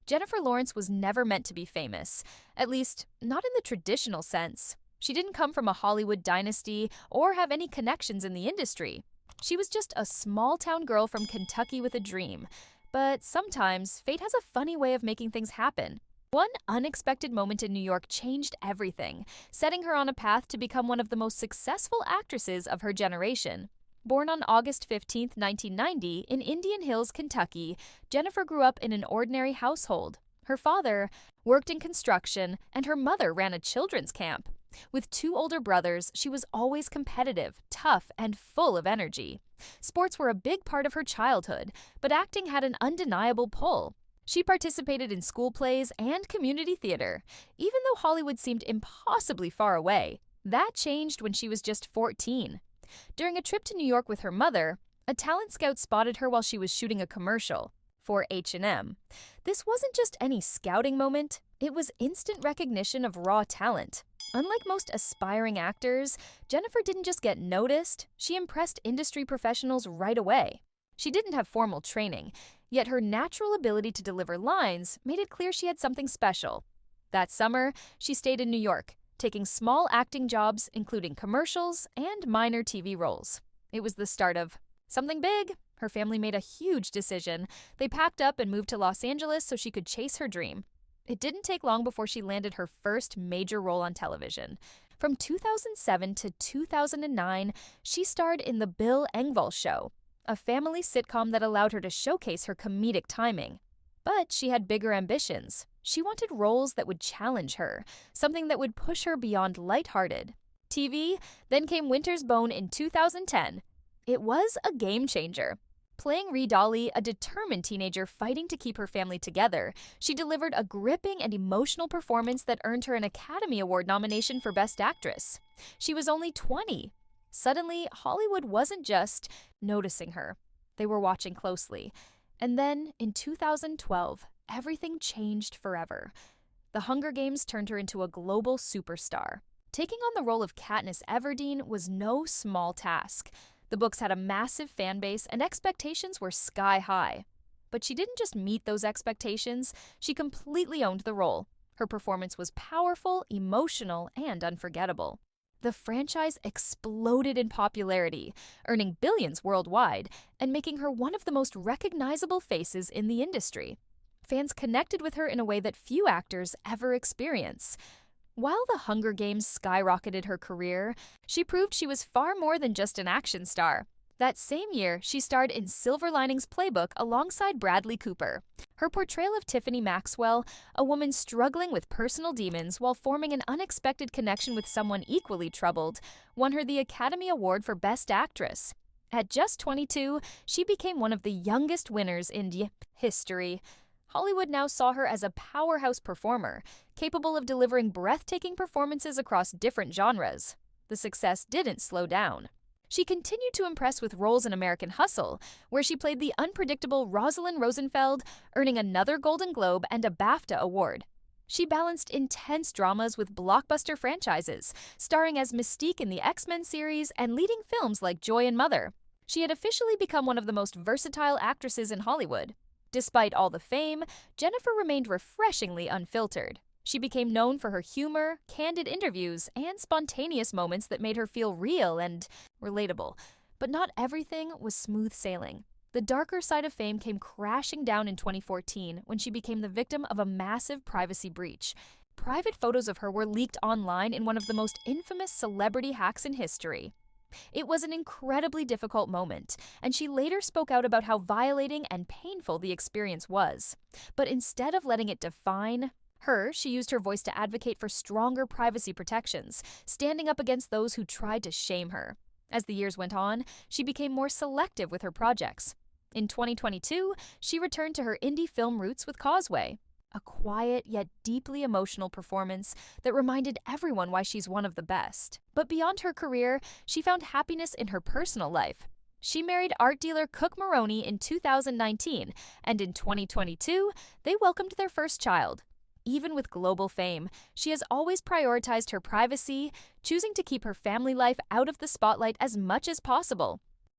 Jennifer Lawrence was never meant to be famous, at least not in the traditional sense. She didn't come from a Hollywood dynasty or have any connections in the industry. She was just a small-town girl from Kentucky with a dream. But sometimes, fate has a funny way of making things happen. One unexpected moment in New York changed everything, setting her on a path to become one of the most successful actresses of her generation. Born on August 15, 1990, in Indian Hills, Kentucky, Jennifer grew up in an ordinary household. Her father worked in construction, and her mother ran a children's camp. With two older brothers, she was always competitive, tough, and full of energy. Sports were a big part of her childhood, but acting had an undeniable pull. She participated in school plays and community theater, even though Hollywood seemed impossibly far away. That changed when she was just 14. During a trip to New York with her mother, a talent scout spotted her while she was shooting a commercial for H&M. This wasn't just any scouting moment, it was instant recognition of raw talent. Unlike most aspiring actors, Jennifer didn't just get noticed, she impressed industry professionals right away. She didn't have formal training, yet her natural ability to deliver lines made it clear she had something special. That summer, she stayed in New York, taking small acting jobs, including commercials and minor TV roles. It was the start of something big. Her family made a huge decision. They packed up and moved to Los Angeles so she could chase her dream. It didn't take long before she landed her first major role on television. From 2007 to 2009, she starred in The Bill Engvall Show, a family sitcom that allowed her to showcase her comedic timing. But she had bigger ambitions. She wanted roles that would challenge her, something that would push her beyond lighthearted. TV, then came Winter's Bone in 2010. It was a game changer. Playing Ree Dolly, a determined teenager fighting to keep her family together, she delivered a gripping and emotional performance that earned her an Academy Award nomination for Best Actress. She was only 20. Suddenly, Hollywood wasn't just noticing her. They were watching closely. And then, in 2012, everything changed forever. The Hunger Games turned her into a global superstar. Taking on the role of Katniss Everdeen was no small task. The books had a massive fan base and expectations were sky high. But she didn't just meet those expectations, she completely owned the role. Her performance was powerful, emotional, and unforgettable. The franchise exploded in popularity, earning billions worldwide and making her one of the most recognizable faces in the industry. Fans connected with her in a way that few actors ever experience. While The Hunger Games skyrocketed her career, she proved she was far more than just an action star. That same year, she starred in Silver Linings Playbook alongside Bradley Cooper. Her portrayal of Tiffany Maxwell, a woman struggling with personal demons while forming an unexpected connection with someone equally troubled, won her the Academy Award for Best Actress. At just 22, she became one of the youngest winners in history. Hollywood now saw her as a powerhouse performer, capable of delivering breathtaking performances across different genres. The success didn't slow down. She continued to impress with roles in American Hustle, where she played the unpredictable Rosalind Rosenfeld, earning another Golden Globe and a BAFTA award. She balanced intense dramas with blockbuster franchises, starring as Mystique in the X-Men series and leading films like Joy and Mother. She had officially become one of the most versatile actresses in Hollywood. Despite all the fame, Jennifer remained refreshingly unfiltered. She became known for her humor, candid interviews, and spontaneous moments that made her feel real and relatable. But not everything was smooth sailing. The darker side of fame came crashing down in 2014 when she became the victim of a massive privacy breach. Private photos of her were leaked online in one of the most infamous celebrity hacks in history. It was an incredibly difficult moment, and she later spoke out about how violating and painful the experience was. But instead of letting it define her, she used her voice to advocate for stronger privacy protections, standing up against those who tried to shame her. As the years went on, she became more selective with her projects. In 2022, she returned to her indie film roots with Causeway, a quiet yet deeply emotional performance that reminded everyone why she's one of the best. But beyond her career, she found happiness in her personal life. She married art dealer Cook Maroney in 2019, and in 2022, they welcomed their first child. Even with global fame, she has always prioritized her privacy, choosing to keep her family life out of the spotlight as much as possible.